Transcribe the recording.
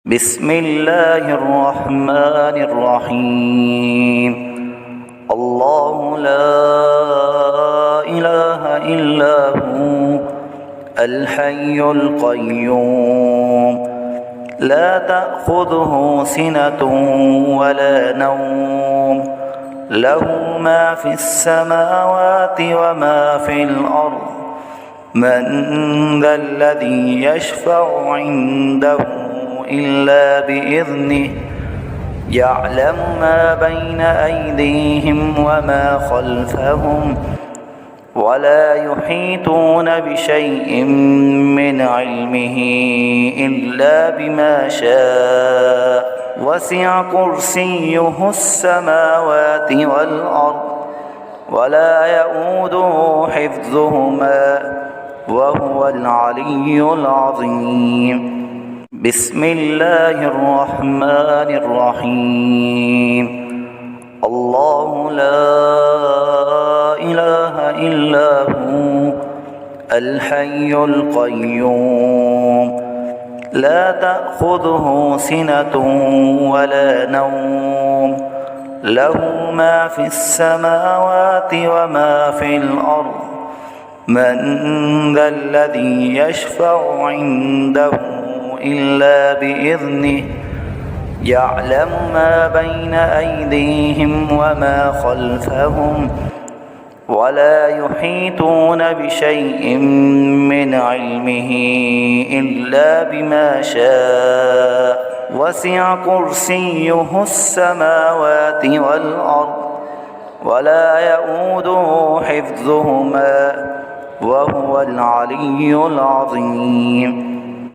بسم الله الرحمن الرحيم. الله لا إله إلا هو الحي القيوم لا تأخذه سنة ولا نوم له ما في السماوات وما في الأرض من ذا الذي يشفع عنده إلا بإذنه يعلم ما بين أيديهم وما خلفهم ولا يحيطون بشيء من علمه إلا بما شاء وسع كرسيه السماوات والأرض ولا يؤوده حفظهما وهو العلي العظيم. بسم الله الرحمن الرحيم. الله لا إله إلا هو الحي القيوم لا تأخذه سنة ولا نوم له ما في السماوات وما في الأرض من ذا الذي يشفع عنده إلا بإذنه يعلم ما بين أيديهم وما خلفهم ولا يحيطون بشيء من علمه إلا بما شاء وسع كرسيه السماوات والأرض ولا يؤوده حفظهما وهو العلي العظيم.